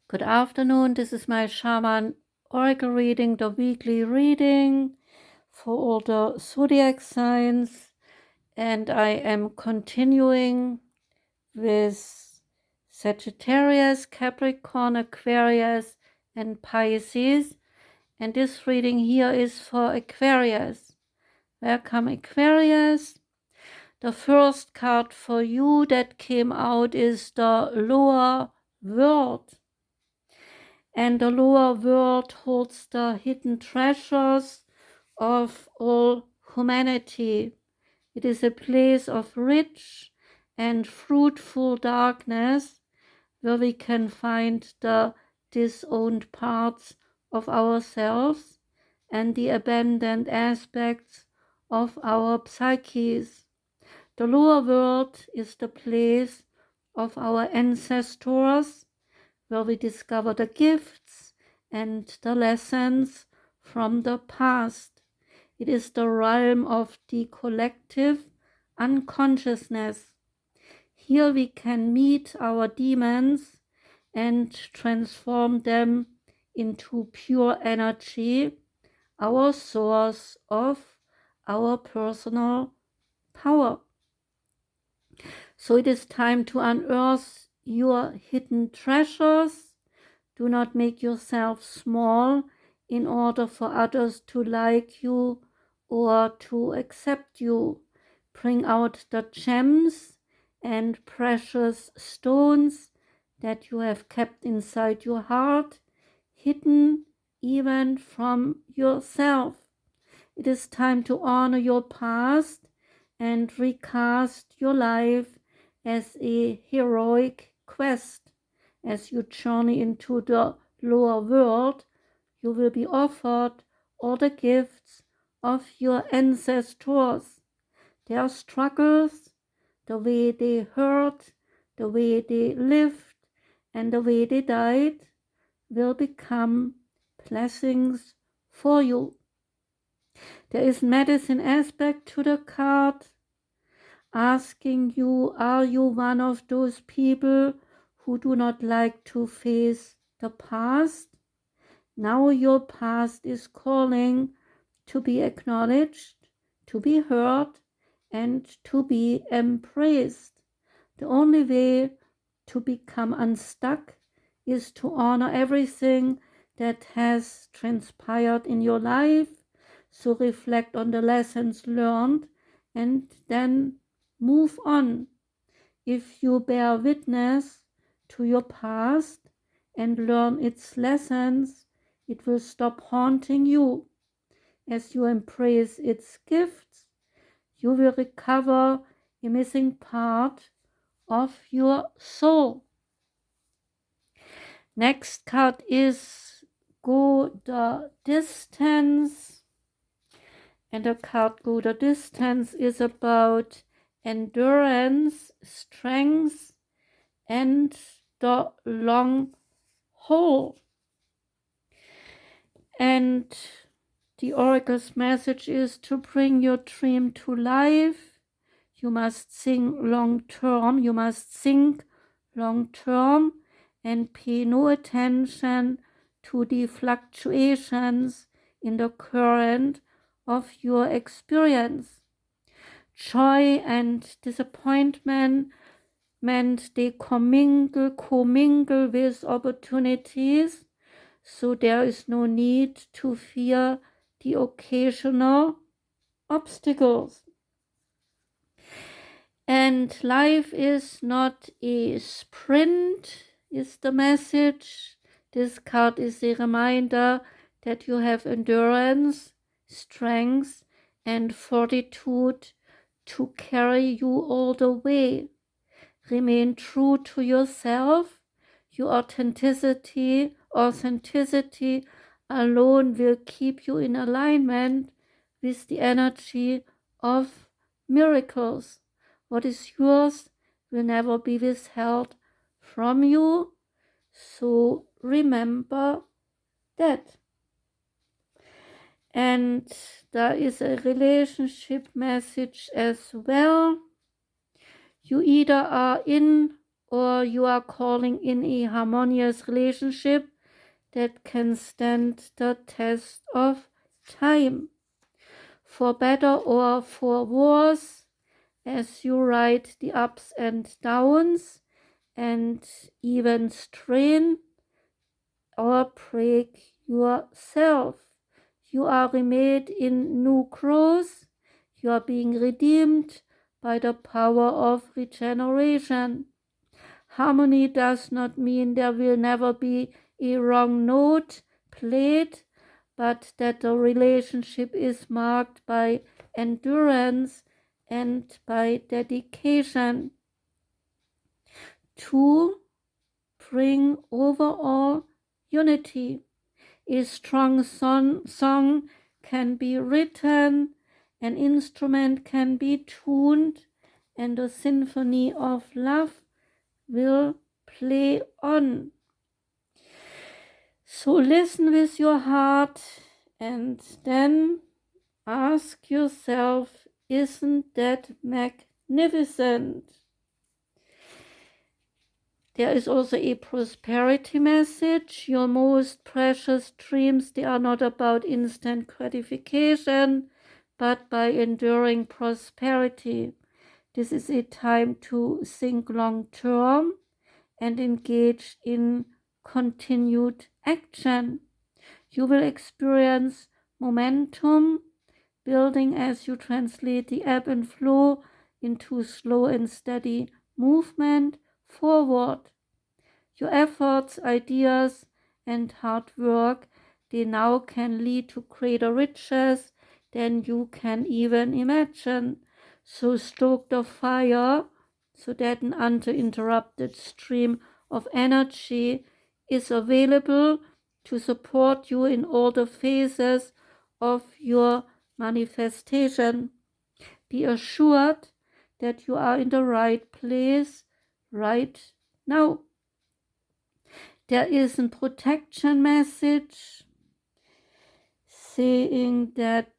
Good afternoon, this is my Shaman Oracle reading, the weekly reading for all the zodiac signs, and I am continuing with Sagittarius, Capricorn, Aquarius, and Pisces, and this reading here is for Aquarius. Welcome, Aquarius. The first card for you that came out is the lower world. And the lower world holds the hidden treasures of all humanity. It is a place of rich and fruitful darkness where we can find the disowned parts of ourselves and the abandoned aspects of our psyches. The lower world is the place of our ancestors, where we discover the gifts and the lessons from the past. It is the realm of the collective unconsciousness. Here we can meet our demons and transform them into pure energy, our source of our personal power. So it is time to unearth your hidden treasures. Do not make yourself small in order for others to like you or to accept you. Bring out the gems and precious stones that you have kept inside your heart, hidden even from yourself. It is time to honor your past and recast your life as a heroic quest. As you journey into the lower world, you will be offered all the gifts of your ancestors. Their struggles, the way they hurt, the way they lived, and the way they died will become blessings for you. There is medicine aspect to the card, asking you, are you one of those people who do not like to face the past? Now your past is calling to be acknowledged, to be heard, and to be embraced. The only way to become unstuck is to honor everything that has transpired in your life. So reflect on the lessons learned and then move on. If you bear witness to your past and learn its lessons, it will stop haunting you. As you embrace its gifts, you will recover a missing part of your soul. Next card is Go the Distance. And the card Go the Distance is about endurance, strength, and the long haul. And the oracle's message is to bring your dream to life. You must think long term. You must think long term and pay no attention to the fluctuations in the current of your experience. Joy and disappointment they commingle with opportunities, so there is no need to fear the occasional obstacles. And life is not a sprint, is the message. This card is a reminder that you have endurance, strength, and fortitude to carry you all the way. Remain true to yourself. Your authenticity alone will keep you in alignment with the energy of miracles. What is yours will never be withheld from you. So remember that. And there is a relationship message as well. You either are in or you are calling in a harmonious relationship that can stand the test of time. For better or for worse, as you ride the ups and downs and even strain or break yourself. You are remade in new growth. You are being redeemed by the power of regeneration. Harmony does not mean there will never be a wrong note played, but that the relationship is marked by endurance and by dedication to bring overall unity. A strong song can be written, an instrument can be tuned, and the symphony of love will play on. So listen with your heart and then ask yourself, isn't that magnificent? There is also a prosperity message. Your most precious dreams, they are not about instant gratification, but by enduring prosperity. This is a time to think long term and engage in continued action. You will experience momentum building as you translate the ebb and flow into slow and steady movement forward. Your efforts, ideas, and hard work, they now can lead to greater riches than you can even imagine. So stoke the fire so that an uninterrupted stream of energy is available to support you in all the phases of your manifestation. Be assured that you are in the right place right now. There is a protection message saying that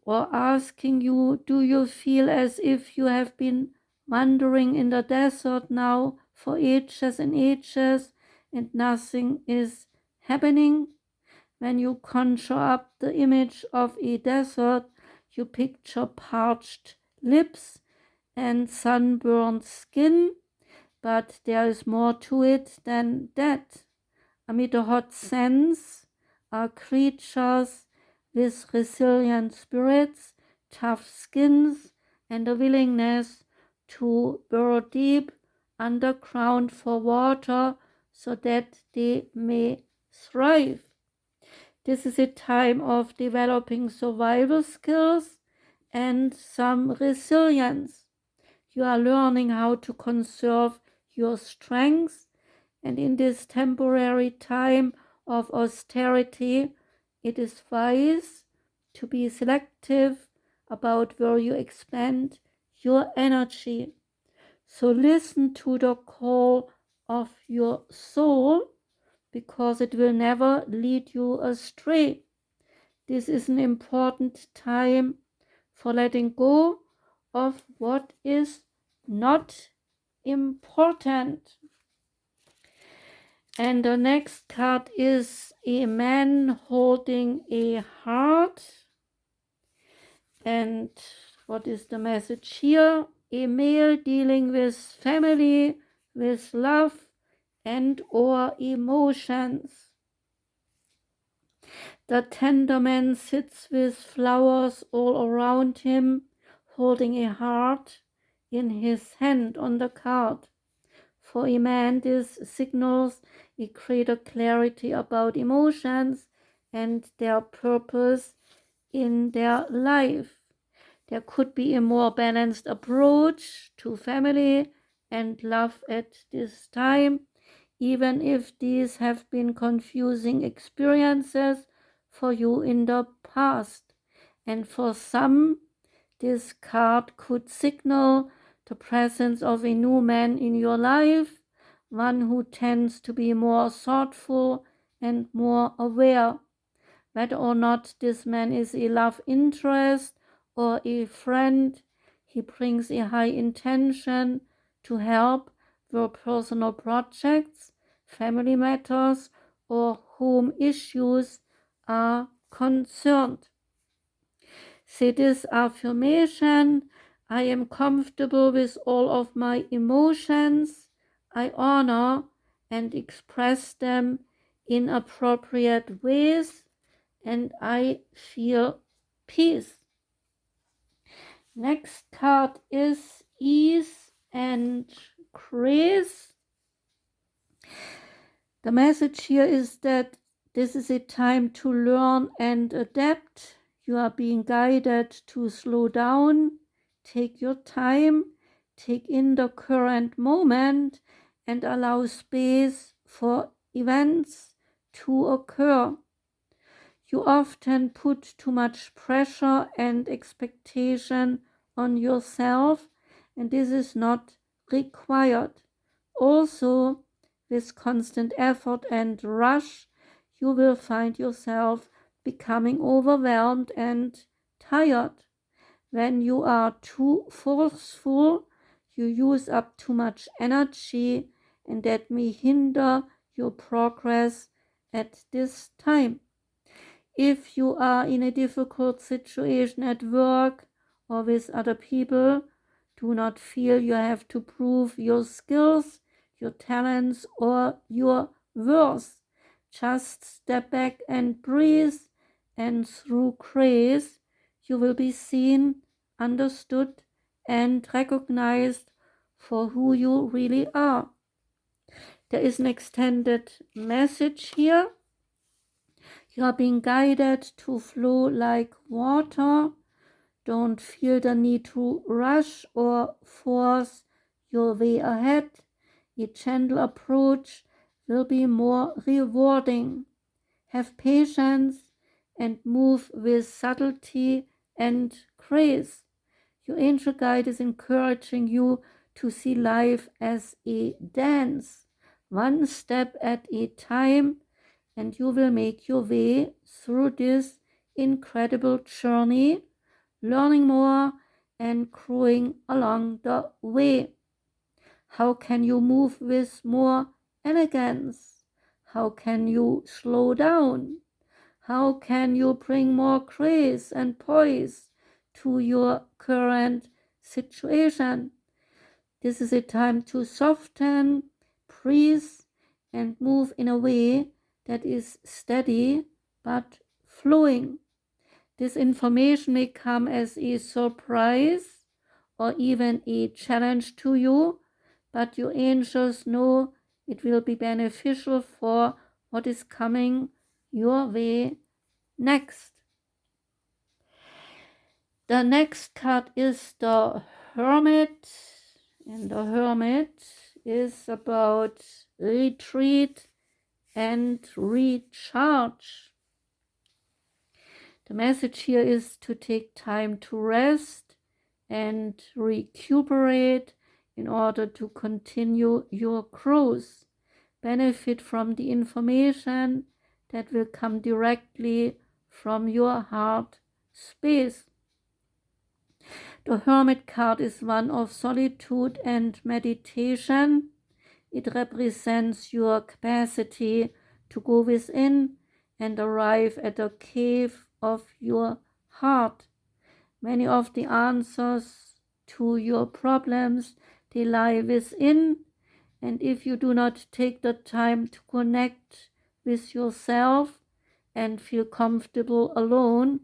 asking you, do you feel as if you have been wandering in the desert now for ages and ages and nothing is happening? When you conjure up the image of a desert, you picture parched lips and sunburned skin, but there is more to it than that. Amid the hot sands are creatures with resilient spirits, tough skins, and a willingness to burrow deep underground for water so that they may thrive. This is a time of developing survival skills and some resilience. You are learning how to conserve your strengths, and in this temporary time of austerity, it is wise to be selective about where you expend your energy. So listen to the call of your soul, because it will never lead you astray. This is an important time for letting go of what is not important. And the next card is a man holding a heart. And what is the message here? A male dealing with family, with love, and or emotions. The tender man sits with flowers all around him, holding a heart in his hand on the card. For a man, this signals a greater clarity about emotions and their purpose in their life. There could be a more balanced approach to family and love at this time, even if these have been confusing experiences for you in the past. And for some, this card could signal the presence of a new man in your life, one who tends to be more thoughtful and more aware. Whether or not this man is a love interest or a friend, he brings a high intention to help were personal projects, family matters, or home issues are concerned. Say this affirmation: I am comfortable with all of my emotions. I honor and express them in appropriate ways, and I feel peace. Next card is ease and grace. The message here is that this is a time to learn and adapt. You are being guided to slow down, take your time, take in the current moment, and allow space for events to occur. You often put too much pressure and expectation on yourself, and this is not required. Also, with constant effort and rush, you will find yourself becoming overwhelmed and tired. When you are too forceful, you use up too much energy, and that may hinder your progress at this time. If you are in a difficult situation at work or with other people, do not feel you have to prove your skills, your talents, or your worth. Just step back and breathe, and through grace, you will be seen, understood, and recognized for who you really are. There is an extended message here. You are being guided to flow like water. Don't feel the need to rush or force your way ahead. A gentle approach will be more rewarding. Have patience and move with subtlety and grace. Your angel guide is encouraging you to see life as a dance, one step at a time, and you will make your way through this incredible journey, learning more and growing along the way. How can you move with more elegance? How can you slow down? How can you bring more grace and poise to your current situation? This is a time to soften, breathe, and move in a way that is steady but flowing. This information may come as a surprise or even a challenge to you, but your angels know it will be beneficial for what is coming your way next. The next card is the Hermit, and the Hermit is about retreat and recharge. The message here is to take time to rest and recuperate in order to continue your growth. Benefit from the information that will come directly from your heart space. The Hermit card is one of solitude and meditation. It represents your capacity to go within and arrive at the cave of your heart. Many of the answers to your problems, they lie within, and if you do not take the time to connect with yourself and feel comfortable alone,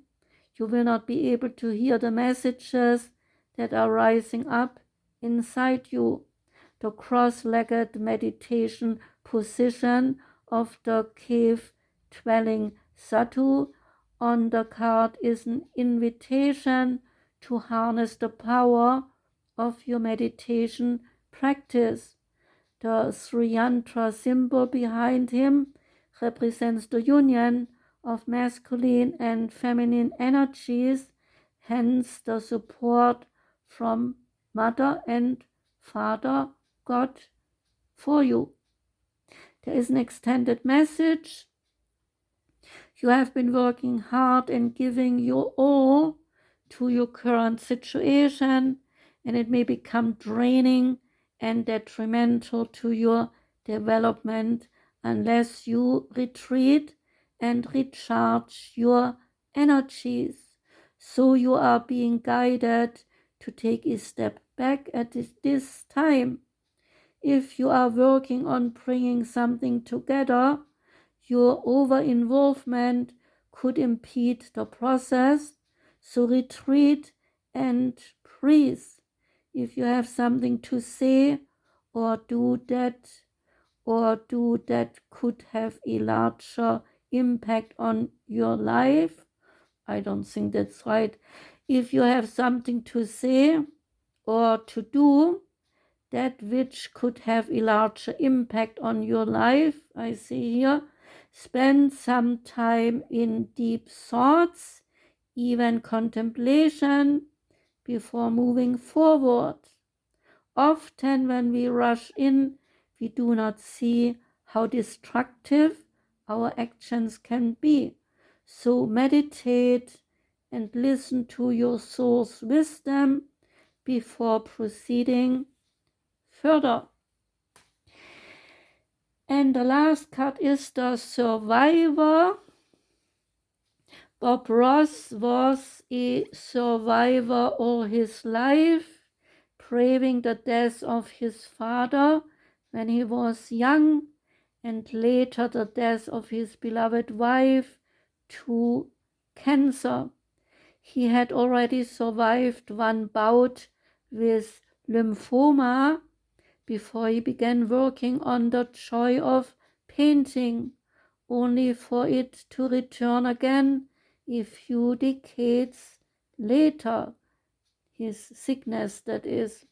you will not be able to hear the messages that are rising up inside you. The cross-legged meditation position of the cave-dwelling Sadhu on the card is an invitation to harness the power of your meditation practice. The Sri Yantra symbol behind him represents the union of masculine and feminine energies, hence the support from Mother and Father God for you. There is an extended message. You have been working hard and giving your all to your current situation, and it may become draining and detrimental to your development unless you retreat and recharge your energies. So you are being guided to take a step back at this time. If you are working on bringing something together, your over-involvement could impede the process, so retreat and breathe. If you have something to say or do that could have a larger impact on your life, I don't think that's right. If you have something to say or to do that which could have a larger impact on your life, I see here, spend some time in deep thoughts, even contemplation, before moving forward. Often when we rush in, we do not see how destructive our actions can be. So meditate and listen to your soul's wisdom before proceeding further. And the last card is the Survivor. Bob Ross was a survivor all his life, braving the death of his father when he was young, and later the death of his beloved wife to cancer. He had already survived one bout with lymphoma before he began working on the joy of painting, only for it to return again a few decades later. His sickness, that is.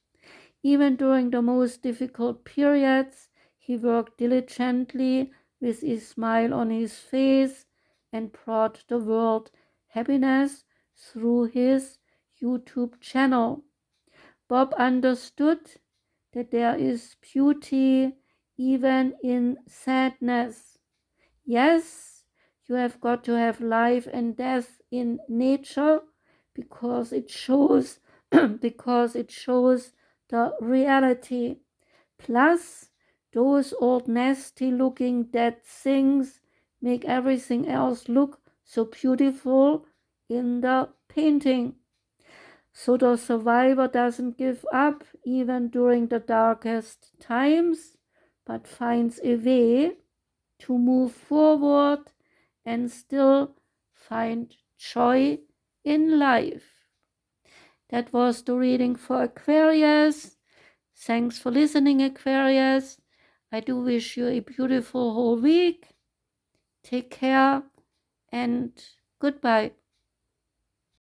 Even during the most difficult periods, he worked diligently with a smile on his face and brought the world happiness through his YouTube channel. Bob understood that there is beauty even in sadness. Yes, you have got to have life and death in nature because it shows the reality. Plus, those old nasty looking dead things make everything else look so beautiful in the painting. So the survivor doesn't give up even during the darkest times, but finds a way to move forward and still find joy in life. That was the reading for Aquarius. Thanks for listening, Aquarius. I do wish you a beautiful whole week. Take care and goodbye.